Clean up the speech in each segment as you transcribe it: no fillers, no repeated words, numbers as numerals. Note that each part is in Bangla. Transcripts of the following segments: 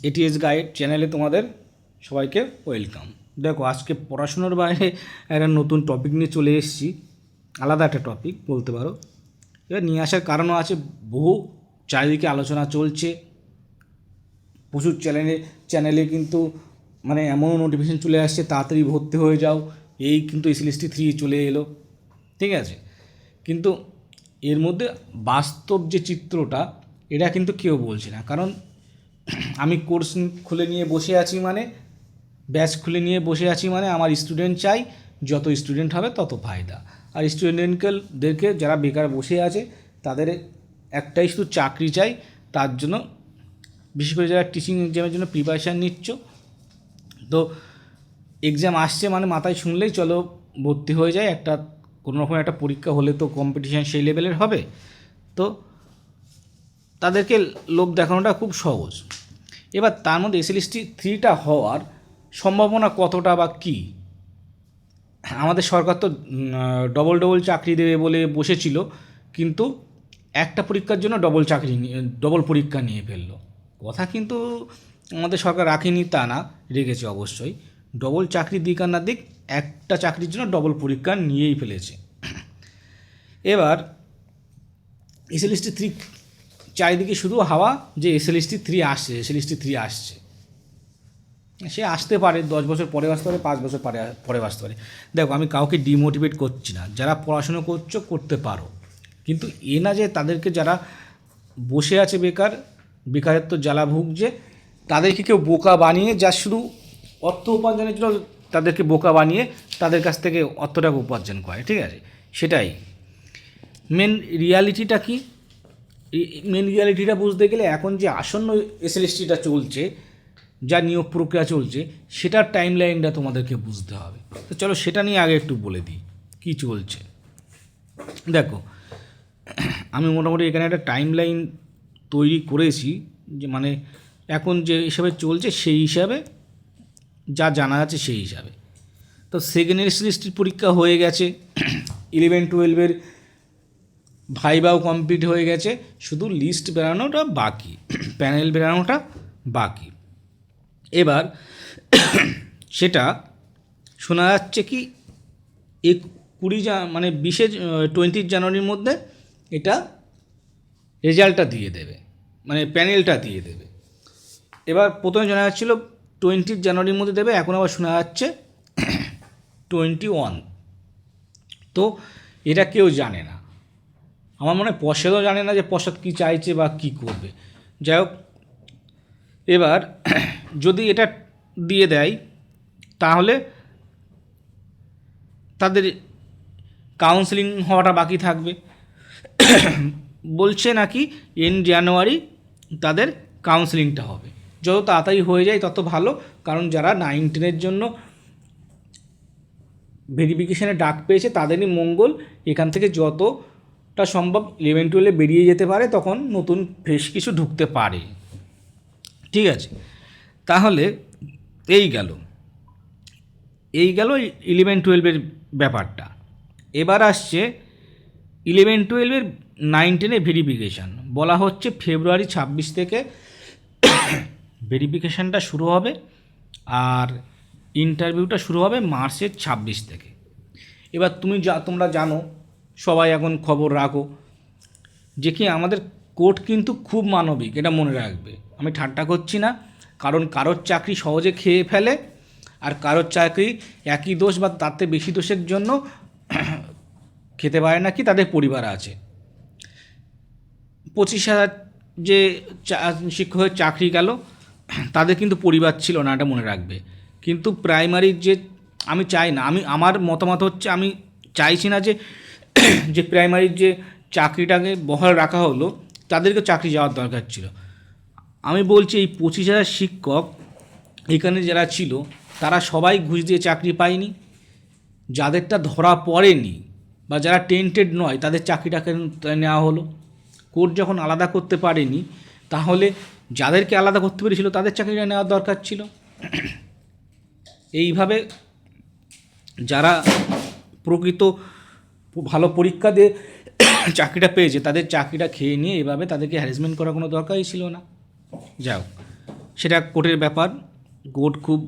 এটিএস গাইড চ্যানেলে তোমাদের সবাইকে ওয়েলকাম। দেখো, আজকে পড়াশোনার বাইরে একটা নতুন টপিক নিয়ে চলে এসেছি, আলাদা একটা টপিক বলতে পারো। এবার নিয়ে আসার কারণও আছে, বহু চারিদিকে আলোচনা চলছে, প্রচুর চ্যানেলে কিন্তু মানে এমনও নোটিফিকেশন চলে আসছে তাড়াতাড়ি ভর্তি হয়ে যাও, এই কিন্তু এসএলএসটি 3 চলে এলো, ঠিক আছে। কিন্তু এর মধ্যে বাস্তব যে চিত্রটা, এটা কিন্তু কেউ বলছে না। কারণ আমি কোর্স খুলে নিয়ে বসে আছি, মানে ব্যাচ খুলে নিয়ে বসে আছি, মানে আমার স্টুডেন্ট চাই, যত স্টুডেন্ট হবে তত ফায়দা। আর স্টুডেন্টদেরকে যারা বেকার বসে আছে তাদের একটাই শুধু চাকরি চাই। তার জন্য বিশেষ করে যারা টিচিং এক্সামের জন্য প্রিপারেশান নিচ্ছ, তো এক্সাম আসছে মানে মাথায় শুনলেই চলো ভর্তি হয়ে যায়। একটা কোনো রকম একটা পরীক্ষা হলে তো কম্পিটিশান সেই লেভেলের হবে, তো তাদেরকে লোক দেখানোটা খুব সহজ। এবার তার মধ্যে এসএলএসটি 3টা হওয়ার সম্ভাবনা কতটা বা কী? আমাদের সরকার তো ডবল চাকরি দেবে বলে বসেছিল, কিন্তু একটা পরীক্ষার জন্য ডবল পরীক্ষা নিয়ে ফেললো। কথা কিন্তু আমাদের সরকার রাখেনি তা না, রেখেছে অবশ্যই। ডবল চাকরি দিক আর না দিক, একটা চাকরির জন্য ডবল পরীক্ষা নিয়েই ফেলেছে। এবার এসএলএসটি 3 চারিদিকে শুধু হাওয়া যে এসএলএসটি 3 আসছে। সে আসতে পারে, 10 বছর পরে আসতে পারে, 5 বছর পরে আসতে পারে। দেখো, আমি কাউকে ডিমোটিভেট করছি না, যারা পড়াশুনো করছো করতে পারো, কিন্তু এ না যে তাদেরকে যারা বসে আছে বেকারত্ব জ্বালা ভুগছে, তাদেরকে কেউ বোকা বানিয়ে, যা শুধু অর্থ উপার্জনের জন্য তাদেরকে বোকা বানিয়ে তাদের কাছ থেকে অর্থটাকে উপার্জন করে, ঠিক আছে। সেটাই মেন রিয়ালিটিটা কি? মেন রিয়ালিটিটা বুঝতে গেলে এখন যে আসন্ন এসএলএসটিটা চলছে, যা নিয়োগ প্রক্রিয়া চলছে, সেটার টাইম লাইনটা তোমাদেরকে বুঝতে হবে। তো চলো সেটা নিয়ে আগে একটু বলে দিই কী চলছে। দেখো, আমি মোটামুটি এখানে একটা টাইম লাইন তৈরি করেছি, যে মানে এখন যে হিসাবে চলছে সেই হিসাবে যা জানা আছে সেই হিসাবে। তো সেকেন্ড এসএলএসটির পরীক্ষা হয়ে গেছে, 11-12 ভাইভাও কমপ্লিট হয়ে গেছে, শুধু লিস্ট বেরানোটা বাকি, প্যানেল বেরানোটা বাকি। এবার সেটা শোনা যাচ্ছে কি 20 জানুয়ারির মধ্যে এটা রেজাল্টটা দিয়ে দেবে, মানে প্যানেলটা দিয়ে দেবে। এবার প্রথমে জানা যাচ্ছিল 20 জানুয়ারির মধ্যে দেবে, এখন আবার শোনা যাচ্ছে 21। তো এটা কেউ জানে না, আমার মনে হয় পর্ষদও জানে না যে পর্ষদ কী চাইছে বা কী করবে। যাই হোক, এবার যদি এটা দিয়ে দেয় তাহলে তাদের কাউন্সেলিং হওয়াটা বাকি থাকবে। বলছে নাকি জানুয়ারি তাদের কাউন্সেলিংটা হবে। যত তাড়াতাড়ি হয়ে যায় তত ভালো, কারণ যারা 9-10 জন্য ভেরিফিকেশানে ডাক পেয়েছে তাদেরই মঙ্গল। এখান থেকে যতটা সম্ভব 11-12 বেরিয়ে যেতে পারে, তখন নতুন ফ্রেশ কিছু ঢুকতে পারে, ঠিক আছে। তাহলে এই গেল 11-12 ব্যাপারটা। এবার আসছে 11-12 9-10 ভেরিফিকেশান। বলা হচ্ছে ফেব্রুয়ারি 26 থেকে ভেরিফিকেশানটা শুরু হবে, আর ইন্টারভিউটা শুরু হবে মার্চের 26 থেকে। এবার তোমরা জানো, সবাই এখন খবর রাখো, যে কি আমাদের কোর্ট কিন্তু খুব মানবিক, এটা মনে রাখবে। আমি ঠাট্টা করছি না, কারণ কারোর চাকরি সহজে খেয়ে ফেলে, আর কারোর চাকরি একই দোষ বা তাতে বেশি দোষের জন্য খেতে পারে না কি তাদের পরিবার আছে। 25,000 যে শিক্ষকের চাকরি গেল, তাদের কিন্তু পরিবার ছিল না, এটা মনে রাখবে। কিন্তু প্রাইমারির যে, আমি চাই না, আমার মতামত হচ্ছে, আমি চাইছি না যে প্রাইমারির যে চাকরিটাকে বহাল রাখা হলো তাদেরকে চাকরি যাওয়ার দরকার ছিল। আমি বলছি এই 25,000 শিক্ষক এখানে যারা ছিল তারা সবাই ঘুষ দিয়ে চাকরি পায়নি। যাদেরটা ধরা পড়েনি বা যারা টেন্টেড নয় তাদের চাকরিটাকে নেওয়া হলো। কোর্ট যখন আলাদা করতে পারেনি, তাহলে যাদেরকে আলাদা করতে পেরেছিল তাদের চাকরিটা নেওয়ার দরকার ছিল। এইভাবে যারা প্রকৃত ভালো পরীক্ষা দিয়ে চাকরিটা পেয়েছে তাদের চাকরিটা খেয়ে নিয়ে এভাবে তাদেরকে হ্যারাসমেন্ট করার কোনো দরকারই ছিল না। যাও, সেটা কোর্টের ব্যাপার, কোর্ট খুব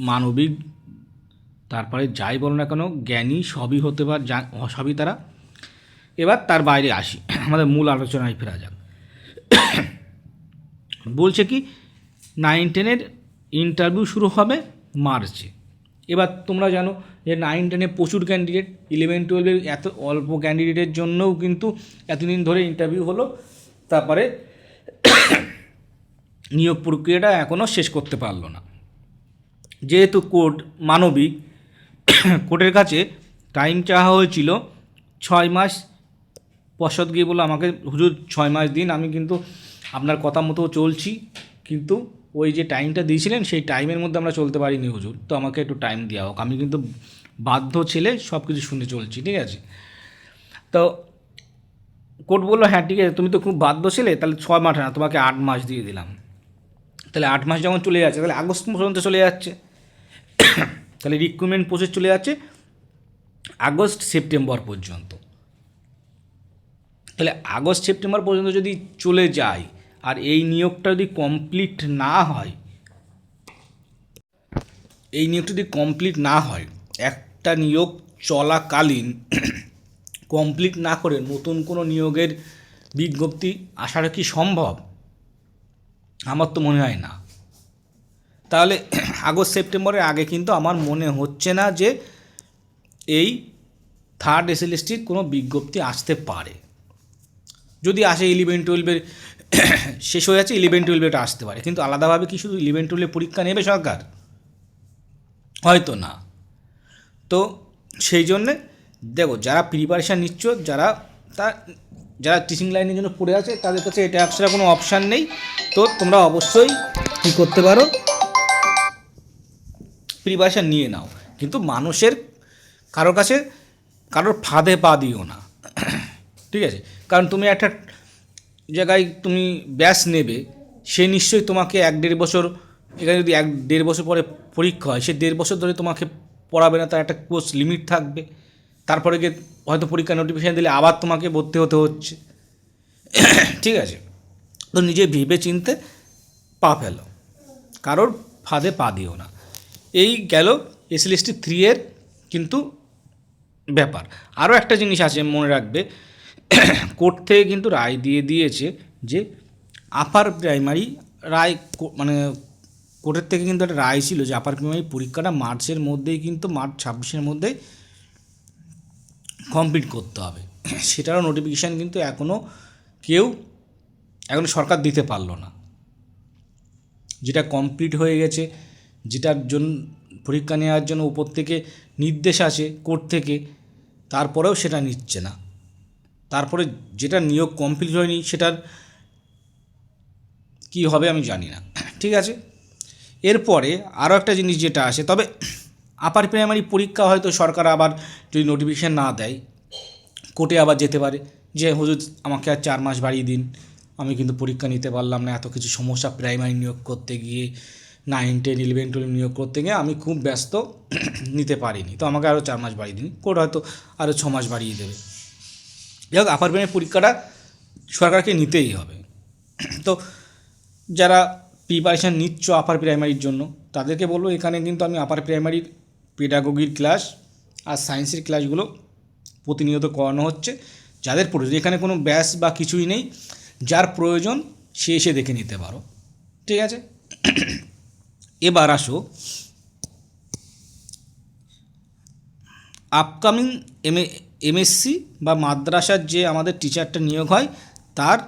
মানবিক, তারপরে যাই বলো না কেন জ্ঞানী সবই হতে পারে, সবই তারা। এবার তার বাইরে আসি, আমাদের মূল আলোচনায় ফেরা যাক। বলছে কি 9-10 ইন্টারভিউ শুরু হবে মার্চে। এবার তোমরা জানো যে 9-10 প্রচুর ক্যান্ডিডেট, 11-12 এত অল্প ক্যান্ডিডেটের জন্যও কিন্তু এতদিন ধরে ইন্টারভিউ হলো, তারপরে নিয়োগ প্রক্রিয়াটা এখনও শেষ করতে পারলো না। যেহেতু কোর্ট মানবিক, কোর্টের কাছে টাইম চাওয়া হয়েছিল 6 মাস। পর্ষদ গিয়ে বললো আমাকে হুজুর 6 মাস দিন, আমি কিন্তু আপনার কথা মতো চলছি, কিন্তু ওই যে টাইমটা দিয়েছিলেন সেই টাইমের মধ্যে আমরা চলতে পারিনি হুজুর, তো আমাকে একটু টাইম দেওয়া হোক, আমি কিন্তু বাধ্য ছেলে সব কিছু শুনে চলছি, ঠিক আছে। তো কোর্ট বললো হ্যাঁ ঠিক আছে, তুমি তো খুব বাধ্য ছেলে, তাহলে 6 মাস না, তোমাকে 8 মাস দিয়ে দিলাম। তাহলে 8 মাস যখন চলে যাচ্ছে, তাহলে আগস্ট পর্যন্ত চলে যাচ্ছে, তাহলে রিক্রুটমেন্ট প্রসেস চলে যাচ্ছে আগস্ট সেপ্টেম্বর পর্যন্ত। তাহলে আগস্ট সেপ্টেম্বর পর্যন্ত যদি চলে যায় আর এই নিয়োগটা যদি কমপ্লিট না হয়, একটা নিয়োগ চলাকালীন কমপ্লিট না করে নতুন কোনো নিয়োগের বিজ্ঞপ্তি আসাটা কি সম্ভব? আমার তো মনে হয় না। তাহলে আগস্ট সেপ্টেম্বরের আগে কিন্তু আমার মনে হচ্ছে না যে এই থার্ড এসএলএসটির কোনো বিজ্ঞপ্তি আসতে পারে। যদি আসে 11-12 শেষ হয়ে যাচ্ছে, 11-12 আসতে পারে, কিন্তু আলাদাভাবে কি শুধু 11-12 পরীক্ষা নেবে সরকার? হয়তো না। তো সেই জন্যে দেখো, যারা প্রিপারেশান নিচ্ছ, যারা টিচিং লাইনের জন্য পড়ে আছে, তাদের কাছে এটা একসাথে কোনো অপশান নেই। তো তোমরা অবশ্যই কী করতে পারো, প্রিপারেশান নিয়ে নাও, কিন্তু কারোর ফাঁদে পা দিও না, ঠিক আছে। কারণ তুমি একটা জায়গায় তুমি ব্যাচ নেবে, সে নিশ্চয়ই তোমাকে 1-1.5 বছর, এখানে যদি 1-1.5 বছর পরে পরীক্ষা হয়, সে 1.5 বছর ধরে তোমাকে পড়াবে না, তার একটা কোর্স লিমিট থাকবে। তারপরে গিয়ে হয়তো পরীক্ষা নোটিফিকেশান দিলে আবার তোমাকে ভর্তি হতে হচ্ছে, ঠিক আছে। তো নিজে ভেবে চিনতে পা ফেলো, কারোর ফাঁদে পা দিও না। এই গেল এসএলএসটি 3 এর কিন্তু ব্যাপার। আরও একটা জিনিস আছে মনে রাখবে, কোর্ট থেকে কিন্তু রায় দিয়ে দিয়েছে যে আপার প্রাইমারি রায়, মানে কোর্টের থেকে কিন্তু একটা রায় ছিল যে আপার প্রাইমারি পরীক্ষাটা মার্চের মধ্যেই, কিন্তু মার্চ 26-এর মধ্যেই কমপ্লিট করতে হবে। সেটারও নোটিফিকেশান কিন্তু এখনও সরকার দিতে পারলো না। যেটা কমপ্লিট হয়ে গেছে, যেটার জন্য পরীক্ষা নেওয়ার জন্য উপর থেকে নির্দেশ আছে কোর্ট থেকে, তারপরেও সেটা নিচ্ছে না। তারপরে যেটা নিয়োগ কমপ্লিট হয়নি সেটার কি হবে আমি জানি না, ঠিক আছে। এরপরে আরও একটা জিনিস যেটা আসে, তবে আপার প্রাইমারি পরীক্ষা হয়তো সরকার আবার যদি নোটিফিকেশান না দেয়, কোর্টে আবার যেতে পারে যে হুজুর আমাকে আর 4 মাস বাড়িয়ে দিন, আমি কিন্তু পরীক্ষা নিতে পারলাম না, এত কিছু সমস্যা প্রাইমারি নিয়োগ করতে গিয়ে, 9-10 11-12 নিয়োগ করতে গিয়ে আমি খুব ব্যস্ত, নিতে পারিনি, তো আমাকে আরও 4 মাস বাড়িয়ে দিন। কোর্ট হয়তো আরও 6 মাস বাড়িয়ে দেবে। যাই হোক, আপার প্রাইমারি পরীক্ষাটা সরকারকে নিতেই হবে। তো যারা প্রিপারেশান নিচ্ছ আপার প্রাইমারির জন্য, তাদেরকে বলবো এখানে কিন্তু আমি আপার প্রাইমারির পেডাগোগির ক্লাস আর সায়েন্সের ক্লাসগুলো প্রতিনিয়ত করানো হচ্ছে। যাদের প্রয়োজন, এখানে কোনো ব্যাচ বা কিছুই নেই, যার প্রয়োজন সে এসে দেখে নিতে পারো, ঠিক আছে। এবার আসো আপকামিং এমএসসি বা মাদ্রাসার যে আমাদের টিচারটা নিয়োগ হয়, তার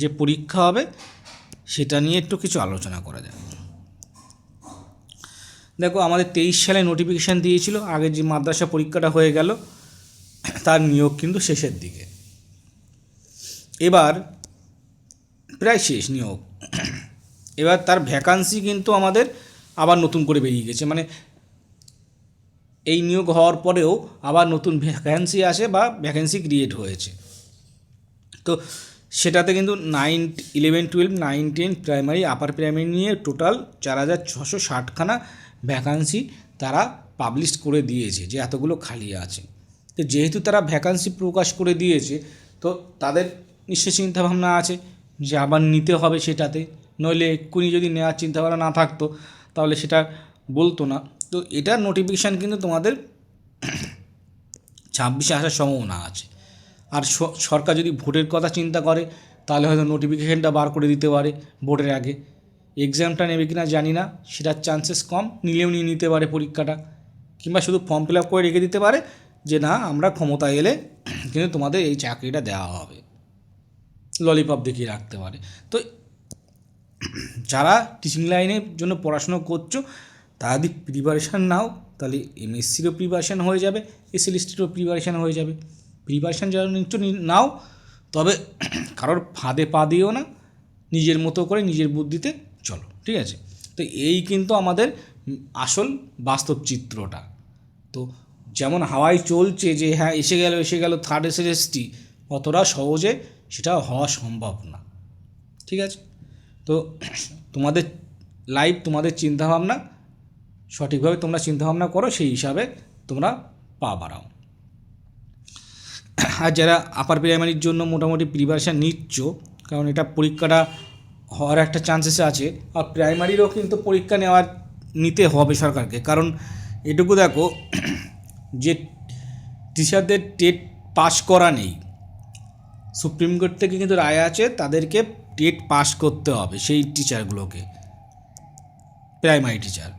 যে পরীক্ষা হবে সেটা নিয়ে একটু কিছু আলোচনা করা যায়। দেখো, আমাদের 23 সালে নোটিফিকেশান দিয়েছিল, আগে যে মাদ্রাসা পরীক্ষাটা হয়ে গেল, তার নিয়োগ কিন্তু শেষের দিকে, এবার প্রায় শেষ নিয়োগ। এবার তার ভ্যাকান্সি কিন্তু আমাদের আবার নতুন করে বেরিয়ে গেছে, মানে এই নিয়োগ হওয়ার পরেও আবার নতুন ভ্যাকান্সি আসে বা ভ্যাকান্সি ক্রিয়েট হয়েছে। তো সেটাতে কিন্তু 11-12 9-10 প্রাইমারি আপার প্রাইমারি নিয়ে টোটাল 4660খানা ভ্যাকান্সি তারা পাবলিশ করে দিয়েছে যে এতগুলো খালি আছে। তো যেহেতু তারা ভ্যাকান্সি প্রকাশ করে দিয়েছে, তো তাদের নিশ্চয়ই চিন্তাভাবনা আছে যে আবার নিতে হবে সেটাতে, নইলে এক্ষুনি যদি নেওয়ার চিন্তাভাবনা না থাকতো তাহলে সেটা বলতো না। তো এটার নোটিফিকেশান কিন্তু তোমাদের 26-এ আসার সম্ভাবনা আছে। আর সরকার যদি ভোটের কথা চিন্তা করে তাহলে হয়তো নোটিফিকেশানটা বার করে দিতে পারে ভোটের আগে। এক্সামটা নেবে কি না জানি না, সেটার চান্সেস কম, নিলেও নিয়ে নিতে পারে পরীক্ষাটা, কিংবা শুধু ফর্ম ফিল আপ করে রেখে দিতে পারে যে না আমরা ক্ষমতায় এলে কিন্তু তোমাদের এই চাকরিটা দেওয়া হবে, ললিপপ দেখিয়ে রাখতে পারে। তো যারা টিচিং লাইনের জন্য পড়াশোনা করছো তারা যদি প্রিপারেশান নাও তাহলে এমএসসিরও প্রিপারেশান হয়ে যাবে, এসএলএসটিরও প্রিপারেশান হয়ে যাবে। প্রিপারেশান যারা নিচ্ছ নাও, তবে কারোর ফাঁদে পা দিও না, নিজের মতো করে নিজের বুদ্ধিতে চলো, ঠিক আছে? তো এই কিন্তু আমাদের আসল বাস্তব চিত্রটা। তো যেমন হাওয়ায় চলছে যে হ্যাঁ এসে গেল থার্ড এসএলএসটি, অতটা সহজে সেটা হওয়া সম্ভব না, ঠিক আছে? তো তোমাদের লাইফ, তোমাদের চিন্তাভাবনা সঠিকভাবে তোমরা চিন্তাভাবনা করো, সেই হিসাবে তোমরা পা বাড়াও। আর যারা আপার প্রাইমারির জন্য মোটামুটি প্রিপারেশান নিচ্ছ, কারণ এটা পরীক্ষাটা হওয়ার একটা চান্সেস আছে, আর প্রাইমারিরও কিন্তু পরীক্ষা নিতে হবে সরকারকে। কারণ এটুকু দেখো যে টিচারদের টেট পাস করা নেই, সুপ্রিম কোর্ট থেকে কিন্তু রায় আছে তাদেরকে টেট পাস করতে হবে সেই টিচারগুলোকে, প্রাইমারি টিচার।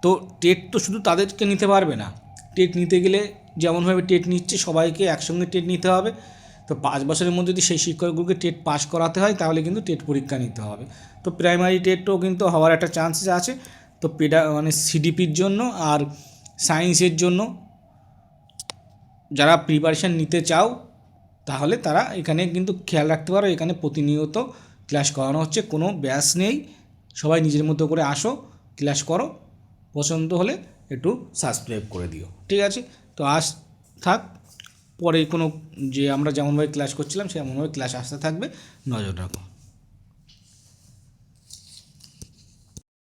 তো টেট তো শুধু তাদেরকে নিতে পারবে না, টেট নিতে গেলে যেমনভাবে টেট নিচ্ছে সবাইকে একসঙ্গে টেট নিতে হবে। তো 5 বছরের মধ্যে যদি সেই শিক্ষকগুলোকে টেট পাস করাতে হয় তাহলে কিন্তু টেট পরীক্ষা নিতে হবে। তো প্রাইমারি টেটও কিন্তু হওয়ার একটা চান্সেস আছে। তো সিডিপির জন্য আর সায়েন্সের জন্য যারা প্রিপারেশান নিতে চাও তাহলে তারা এখানে কিন্তু খেয়াল রাখতে পারো, এখানে প্রতিনিয়ত ক্লাস করানো হচ্ছে, কোনো ব্যাস নেই, সবাই নিজের মতো করে আসো, ক্লাস করো, পছন্দ হলে একটু সাবস্ক্রাইব করে দিও, ঠিক আছে? তো থাক, পরে কোনো যে আমরা যেমনভাবে ক্লাস করছিলাম সেমনভাবে ক্লাস আসতে থাকবে, নজর রাখো।